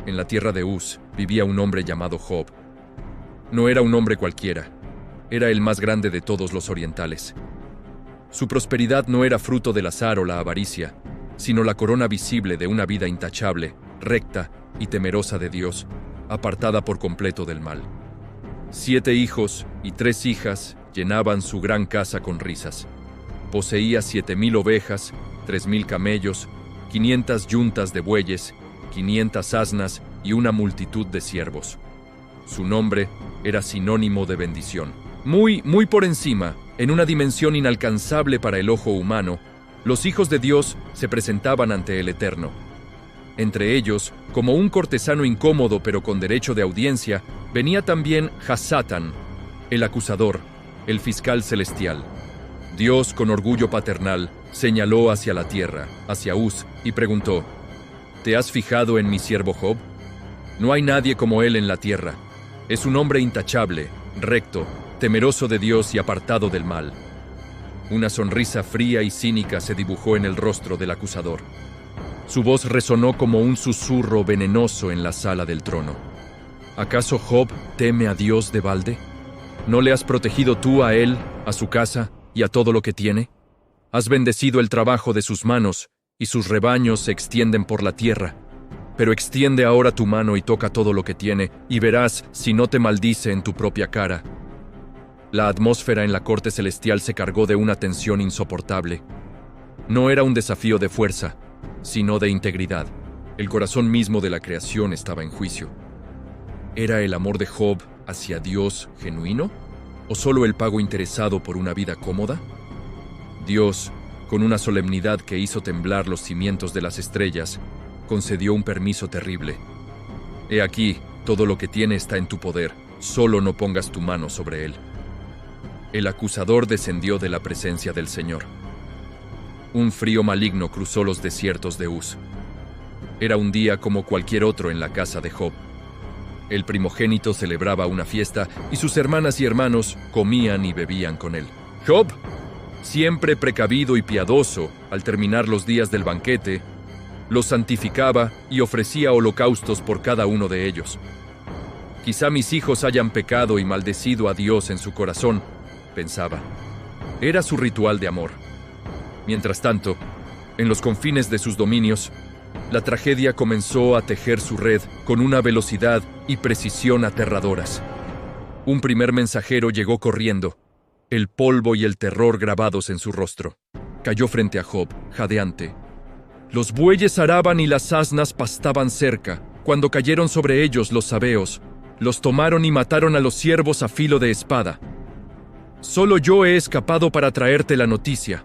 en la tierra de Uz, vivía un hombre llamado Job. No era un hombre cualquiera, era el más grande de todos los orientales. Su prosperidad no era fruto del azar o la avaricia, sino la corona visible de una vida intachable, recta y temerosa de Dios, apartada por completo del mal. 7 hijos y 3 hijas llenaban su gran casa con risas. Poseía 7,000 ovejas, 3,000 camellos, 500 yuntas de bueyes, 500 asnas y una multitud de siervos. Su nombre era sinónimo de bendición. Muy por encima, en una dimensión inalcanzable para el ojo humano, los hijos de Dios se presentaban ante el Eterno. Entre ellos, como un cortesano incómodo pero con derecho de audiencia, venía también Hasatán, el acusador, el fiscal celestial. Dios, con orgullo paternal, señaló hacia la tierra, hacia Uz, y preguntó: ¿Te has fijado en mi siervo Job? No hay nadie como él en la tierra. Es un hombre intachable, recto, temeroso de Dios y apartado del mal. Una sonrisa fría y cínica se dibujó en el rostro del acusador. Su voz resonó como un susurro venenoso en la sala del trono. ¿Acaso Job teme a Dios de balde? ¿No le has protegido tú a él, a su casa y a todo lo que tiene? Has bendecido el trabajo de sus manos, y sus rebaños se extienden por la tierra. Pero extiende ahora tu mano y toca todo lo que tiene, y verás si no te maldice en tu propia cara. La atmósfera en la corte celestial se cargó de una tensión insoportable. No era un desafío de fuerza, sino de integridad. El corazón mismo de la creación estaba en juicio. ¿Era el amor de Job hacia Dios genuino? ¿O solo el pago interesado por una vida cómoda? Dios, con una solemnidad que hizo temblar los cimientos de las estrellas, concedió un permiso terrible. He aquí, todo lo que tiene está en tu poder, solo no pongas tu mano sobre él. El acusador descendió de la presencia del Señor. Un frío maligno cruzó los desiertos de Uz. Era un día como cualquier otro en la casa de Job. El primogénito celebraba una fiesta y sus hermanas y hermanos comían y bebían con él. Job, siempre precavido y piadoso, al terminar los días del banquete, los santificaba y ofrecía holocaustos por cada uno de ellos. Quizá mis hijos hayan pecado y maldecido a Dios en su corazón, pensaba. Era su ritual de amor. Mientras tanto, en los confines de sus dominios, la tragedia comenzó a tejer su red con una velocidad y precisión aterradoras. Un primer mensajero llegó corriendo, el polvo y el terror grabados en su rostro. Cayó frente a Job, jadeante. Los bueyes araban y las asnas pastaban cerca. Cuando cayeron sobre ellos los sabeos, los tomaron y mataron a los siervos a filo de espada. Solo yo he escapado para traerte la noticia.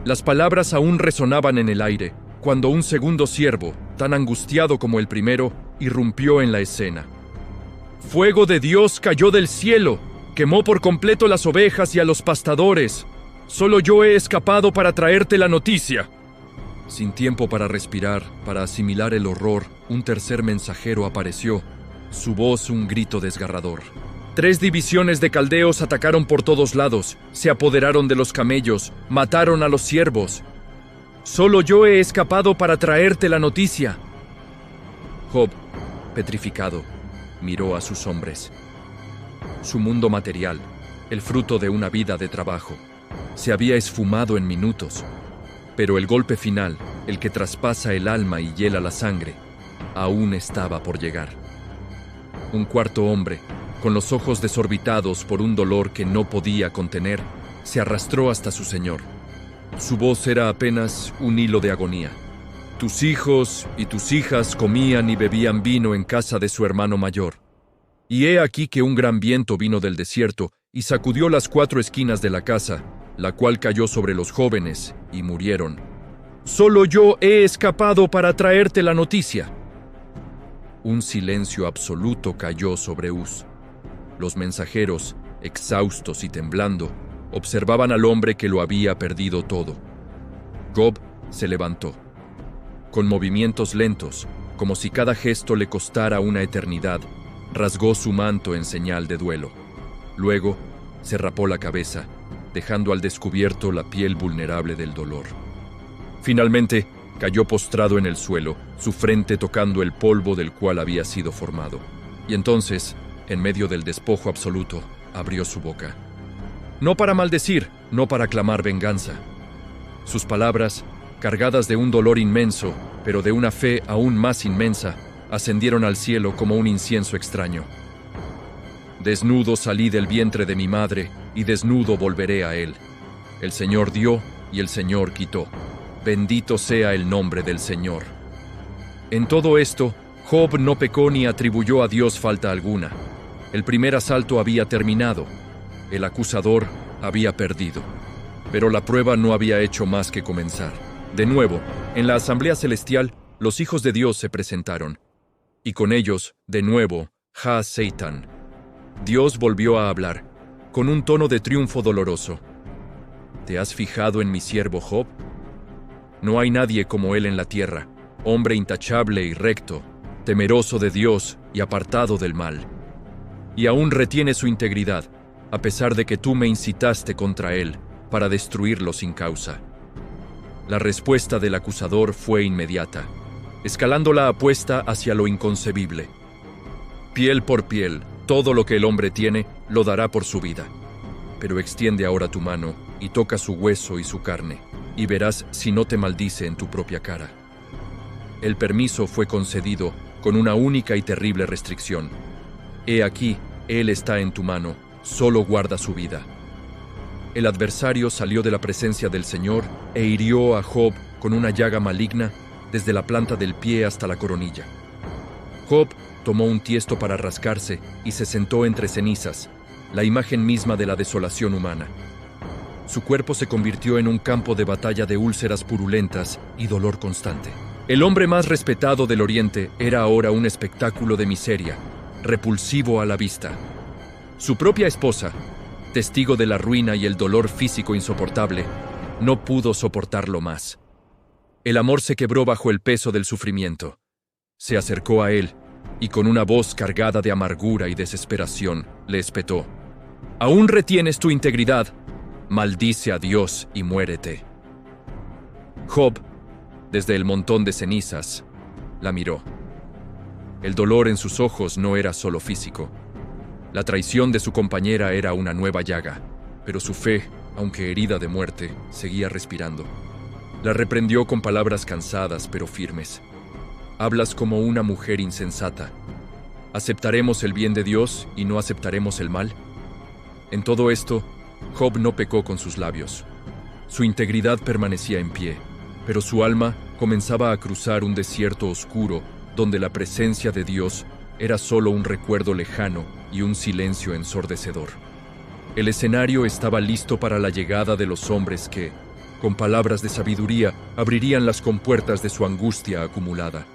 Las palabras aún resonaban en el aire, cuando un segundo siervo, tan angustiado como el primero, irrumpió en la escena. Fuego de Dios cayó del cielo, quemó por completo las ovejas y a los pastadores. Solo yo he escapado para traerte la noticia. Sin tiempo para respirar, para asimilar el horror, un tercer mensajero apareció, su voz un grito desgarrador. 3 divisiones de caldeos atacaron por todos lados, se apoderaron de los camellos, mataron a los siervos. Solo yo he escapado para traerte la noticia. Job, petrificado, miró a sus hombres. Su mundo material, el fruto de una vida de trabajo, se había esfumado en minutos. Pero el golpe final, el que traspasa el alma y hiela la sangre, aún estaba por llegar. Un cuarto hombre, con los ojos desorbitados por un dolor que no podía contener, se arrastró hasta su señor. Su voz era apenas un hilo de agonía. Tus hijos y tus hijas comían y bebían vino en casa de su hermano mayor. Y he aquí que un gran viento vino del desierto y sacudió las 4 esquinas de la casa, la cual cayó sobre los jóvenes y murieron. Solo yo he escapado para traerte la noticia. Un silencio absoluto cayó sobre Uz. Los mensajeros, exhaustos y temblando, observaban al hombre que lo había perdido todo. Job se levantó. Con movimientos lentos, como si cada gesto le costara una eternidad, rasgó su manto en señal de duelo. Luego, se rapó la cabeza, dejando al descubierto la piel vulnerable del dolor. Finalmente, Cayó postrado en el suelo, su frente tocando el polvo del cual había sido formado. Y entonces, en medio del despojo absoluto, abrió su boca. No para maldecir, no para clamar venganza. Sus palabras, cargadas de un dolor inmenso, pero de una fe aún más inmensa, ascendieron al cielo como un incienso extraño. Desnudo salí del vientre de mi madre, y desnudo volveré a él. El Señor dio, y el Señor quitó. Bendito sea el nombre del Señor. En todo esto, Job no pecó ni atribuyó a Dios falta alguna. El primer asalto había terminado. El acusador había perdido. Pero la prueba no había hecho más que comenzar. De nuevo, en la asamblea celestial, los hijos de Dios se presentaron. Y con ellos, de nuevo, Satan. Dios volvió a hablar, con un tono de triunfo doloroso. ¿Te has fijado en mi siervo Job? No hay nadie como él en la tierra, hombre intachable y recto, temeroso de Dios y apartado del mal. Y aún retiene su integridad, a pesar de que tú me incitaste contra él para destruirlo sin causa. La respuesta del acusador fue inmediata, escalando la apuesta hacia lo inconcebible. Piel por piel, todo lo que el hombre tiene lo dará por su vida. Pero extiende ahora tu mano y toca su hueso y su carne, y verás si no te maldice en tu propia cara. El permiso fue concedido con una única y terrible restricción. He aquí, él está en tu mano, solo guarda su vida. El adversario salió de la presencia del Señor e hirió a Job con una llaga maligna desde la planta del pie hasta la coronilla. Job tomó un tiesto para rascarse y se sentó entre cenizas, la imagen misma de la desolación humana. Su cuerpo se convirtió en un campo de batalla de úlceras purulentas y dolor constante. El hombre más respetado del Oriente era ahora un espectáculo de miseria, repulsivo a la vista. Su propia esposa, testigo de la ruina y el dolor físico insoportable, no pudo soportarlo más. El amor se quebró bajo el peso del sufrimiento. Se acercó a él y con una voz cargada de amargura y desesperación le espetó: ¿Aún retienes tu integridad? Maldice a Dios y muérete. Job, desde el montón de cenizas, la miró. El dolor en sus ojos no era solo físico. La traición de su compañera era una nueva llaga, pero su fe, aunque herida de muerte, seguía respirando. La reprendió con palabras cansadas pero firmes. Hablas como una mujer insensata. ¿Aceptaremos el bien de Dios y no aceptaremos el mal? En todo esto, Job no pecó con sus labios. Su integridad permanecía en pie, pero su alma comenzaba a cruzar un desierto oscuro donde la presencia de Dios era solo un recuerdo lejano y un silencio ensordecedor. El escenario estaba listo para la llegada de los hombres que, con palabras de sabiduría, abrirían las compuertas de su angustia acumulada.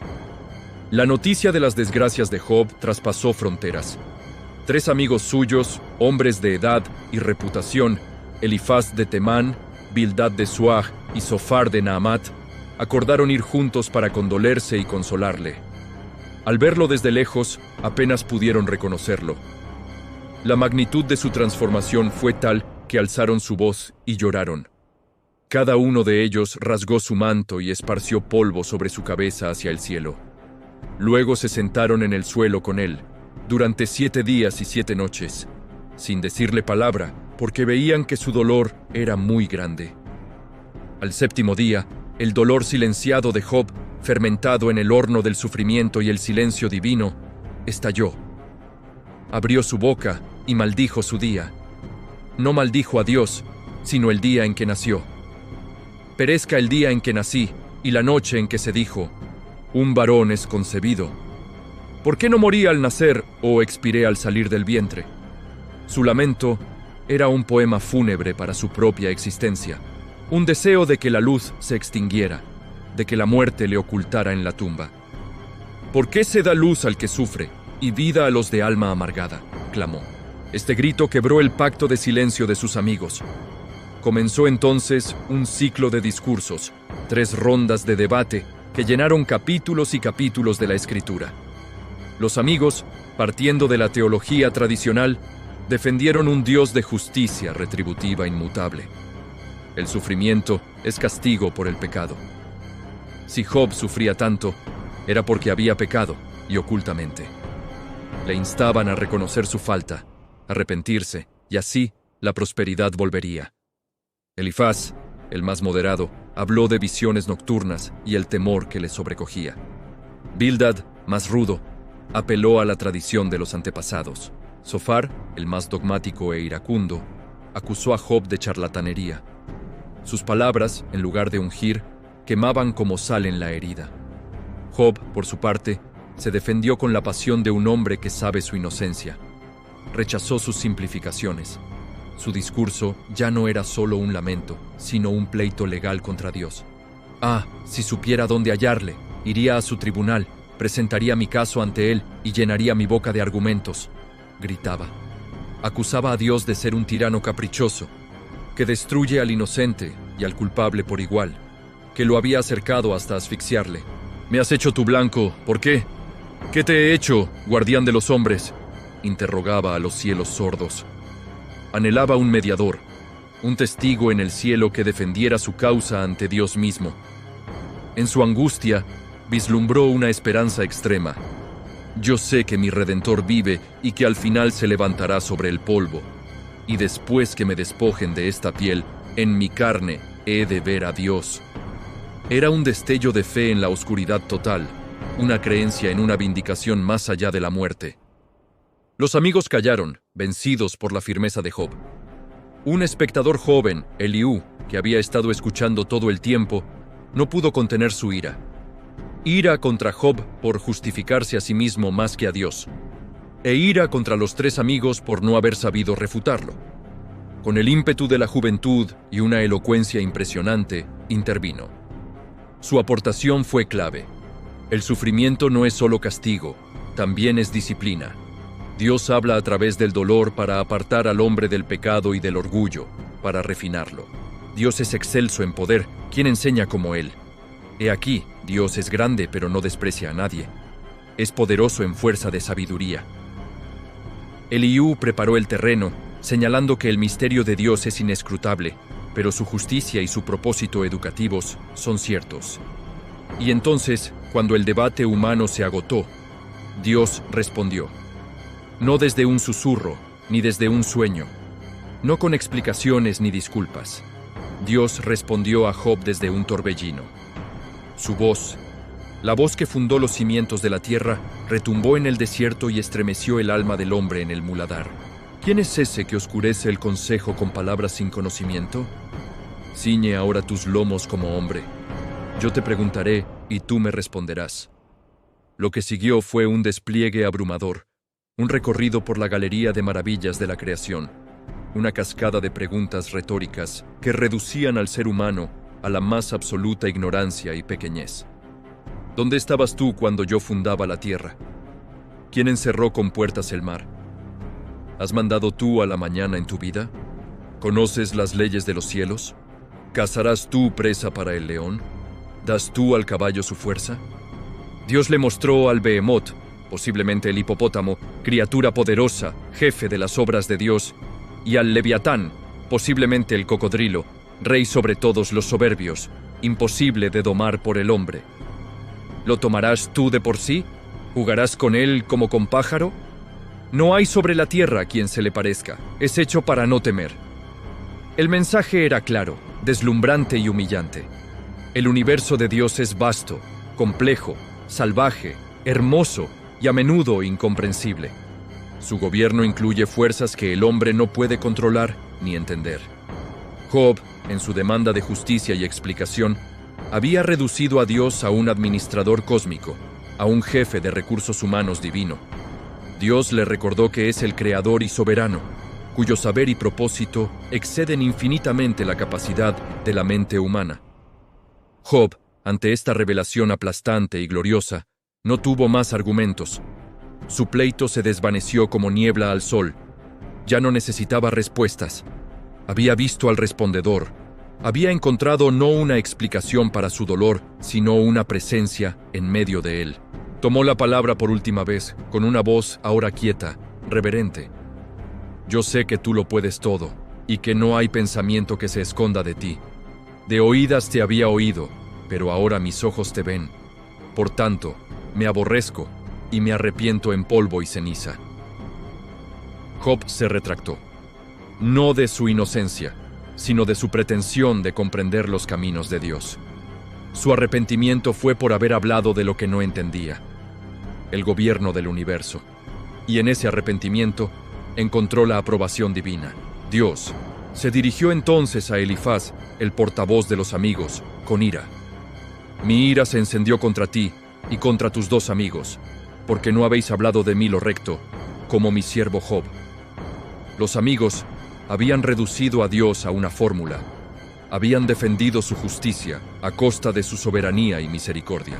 La noticia de las desgracias de Job traspasó fronteras. 3 amigos suyos, hombres de edad y reputación, Elifaz de Temán, Bildad de Suaj y Sofar de Naamat, acordaron ir juntos para condolerse y consolarle. Al verlo desde lejos, apenas pudieron reconocerlo. La magnitud de su transformación fue tal que alzaron su voz y lloraron. Cada uno de ellos rasgó su manto y esparció polvo sobre su cabeza hacia el cielo. Luego se sentaron en el suelo con él, durante 7 días y 7 noches, sin decirle palabra, porque veían que su dolor era muy grande. Al 7º día, el dolor silenciado de Job, fermentado en el horno del sufrimiento y el silencio divino, estalló. Abrió su boca y maldijo su día. No maldijo a Dios, sino el día en que nació. Perezca el día en que nací y la noche en que se dijo: un varón es concebido. ¿Por qué no morí al nacer o expiré al salir del vientre? Su lamento era un poema fúnebre para su propia existencia, un deseo de que la luz se extinguiera, de que la muerte le ocultara en la tumba. ¿Por qué se da luz al que sufre y vida a los de alma amargada?, clamó. Este grito quebró el pacto de silencio de sus amigos. Comenzó entonces un ciclo de discursos, 3 rondas de debate que llenaron capítulos y capítulos de la Escritura. Los amigos, partiendo de la teología tradicional, defendieron un Dios de justicia retributiva inmutable. El sufrimiento es castigo por el pecado. Si Job sufría tanto, era porque había pecado, y ocultamente. Le instaban a reconocer su falta, arrepentirse, y así la prosperidad volvería. Elifaz, el más moderado, habló de visiones nocturnas y el temor que le sobrecogía. Bildad, más rudo, apeló a la tradición de los antepasados. Zofar, el más dogmático e iracundo, acusó a Job de charlatanería. Sus palabras, en lugar de ungir, quemaban como sal en la herida. Job, por su parte, se defendió con la pasión de un hombre que sabe su inocencia. Rechazó sus simplificaciones. Su discurso ya no era solo un lamento, sino un pleito legal contra Dios. Si supiera dónde hallarle, iría a su tribunal, presentaría mi caso ante él y llenaría mi boca de argumentos, gritaba. Acusaba a Dios de ser un tirano caprichoso, que destruye al inocente y al culpable por igual, que lo había acercado hasta asfixiarle. «Me has hecho tu blanco, ¿por qué? ¿Qué te he hecho, guardián de los hombres?», interrogaba a los cielos sordos. Anhelaba un mediador, un testigo en el cielo que defendiera su causa ante Dios mismo. En su angustia, vislumbró una esperanza extrema. «Yo sé que mi Redentor vive y que al final se levantará sobre el polvo, y después que me despojen de esta piel, en mi carne he de ver a Dios». Era un destello de fe en la oscuridad total, una creencia en una vindicación más allá de la muerte. Los amigos callaron, vencidos por la firmeza de Job. Un espectador joven, Eliú, que había estado escuchando todo el tiempo, no pudo contener su ira. Ira contra Job por justificarse a sí mismo más que a Dios, e ira contra los tres amigos por no haber sabido refutarlo. Con el ímpetu de la juventud y una elocuencia impresionante, intervino. Su aportación fue clave. El sufrimiento no es solo castigo, también es disciplina. Dios habla a través del dolor para apartar al hombre del pecado y del orgullo, para refinarlo. Dios es excelso en poder, ¿quién enseña como Él? He aquí, Dios es grande pero no desprecia a nadie. Es poderoso en fuerza de sabiduría. Eliú preparó el terreno, señalando que el misterio de Dios es inescrutable, pero su justicia y su propósito educativos son ciertos. Y entonces, cuando el debate humano se agotó, Dios respondió. No desde un susurro, ni desde un sueño, no con explicaciones ni disculpas. Dios respondió a Job desde un torbellino. Su voz, la voz que fundó los cimientos de la tierra, retumbó en el desierto y estremeció el alma del hombre en el muladar. ¿Quién es ese que oscurece el consejo con palabras sin conocimiento? Ciñe ahora tus lomos como hombre. Yo te preguntaré y tú me responderás. Lo que siguió fue un despliegue abrumador, un recorrido por la galería de maravillas de la creación, una cascada de preguntas retóricas que reducían al ser humano a la más absoluta ignorancia y pequeñez. ¿Dónde estabas tú cuando yo fundaba la tierra? ¿Quién encerró con puertas el mar? ¿Has mandado tú a la mañana en tu vida? ¿Conoces las leyes de los cielos? ¿Cazarás tú presa para el león? ¿Das tú al caballo su fuerza? Dios le mostró al Behemoth, posiblemente el hipopótamo, criatura poderosa, jefe de las obras de Dios, y al Leviatán, posiblemente el cocodrilo, rey sobre todos los soberbios, imposible de domar por el hombre. ¿Lo tomarás tú de por sí? ¿Jugarás con él como con pájaro? No hay sobre la tierra quien se le parezca, es hecho para no temer. El mensaje era claro, deslumbrante y humillante. El universo de Dios es vasto, complejo, salvaje, hermoso y a menudo incomprensible. Su gobierno incluye fuerzas que el hombre no puede controlar ni entender. Job, en su demanda de justicia y explicación, había reducido a Dios a un administrador cósmico, a un jefe de recursos humanos divino. Dios le recordó que es el creador y soberano, cuyo saber y propósito exceden infinitamente la capacidad de la mente humana. Job, ante esta revelación aplastante y gloriosa, no tuvo más argumentos. Su pleito se desvaneció como niebla al sol. Ya no necesitaba respuestas. Había visto al respondedor. Había encontrado no una explicación para su dolor, sino una presencia en medio de él. Tomó la palabra por última vez, con una voz ahora quieta, reverente. Yo sé que tú lo puedes todo, y que no hay pensamiento que se esconda de ti. De oídas te había oído, pero ahora mis ojos te ven. Por tanto, me aborrezco y me arrepiento en polvo y ceniza. Job se retractó, no de su inocencia, sino de su pretensión de comprender los caminos de Dios. Su arrepentimiento fue por haber hablado de lo que no entendía, el gobierno del universo, y en ese arrepentimiento encontró la aprobación divina. Dios se dirigió entonces a Elifaz, el portavoz de los amigos, con ira. Mi ira se encendió contra ti y contra tus 2 amigos, porque no habéis hablado de mí lo recto, como mi siervo Job. Los amigos habían reducido a Dios a una fórmula, habían defendido su justicia a costa de su soberanía y misericordia.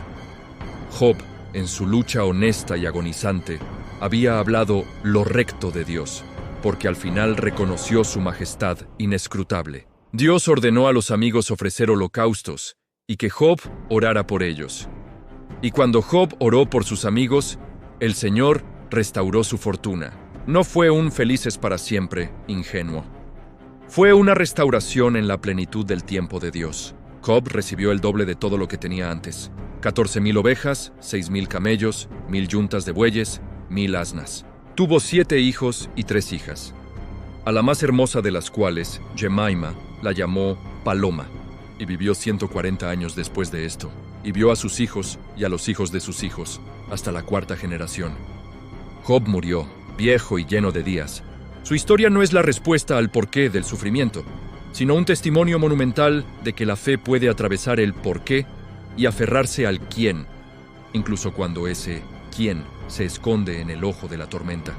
Job, en su lucha honesta y agonizante, había hablado lo recto de Dios, porque al final reconoció su majestad inescrutable. Dios ordenó a los amigos ofrecer holocaustos y que Job orara por ellos. Y cuando Job oró por sus amigos, el Señor restauró su fortuna. No fue un felices para siempre ingenuo. Fue una restauración en la plenitud del tiempo de Dios. Job recibió el doble de todo lo que tenía antes: 14,000 ovejas, 6,000 camellos, 1,000 yuntas de bueyes, 1,000 asnas. Tuvo 7 hijos y 3 hijas, a la más hermosa de las cuales, Jemima, la llamó Paloma, y vivió 140 años después de esto, y vio a sus hijos y a los hijos de sus hijos, hasta la 4ª generación. Job murió, viejo y lleno de días. Su historia no es la respuesta al porqué del sufrimiento, sino un testimonio monumental de que la fe puede atravesar el porqué y aferrarse al quién, incluso cuando ese quién se esconde en el ojo de la tormenta.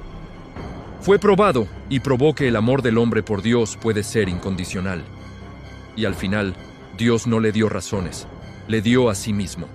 Fue probado y probó que el amor del hombre por Dios puede ser incondicional. Y al final, Dios no le dio razones, le dio a sí mismo.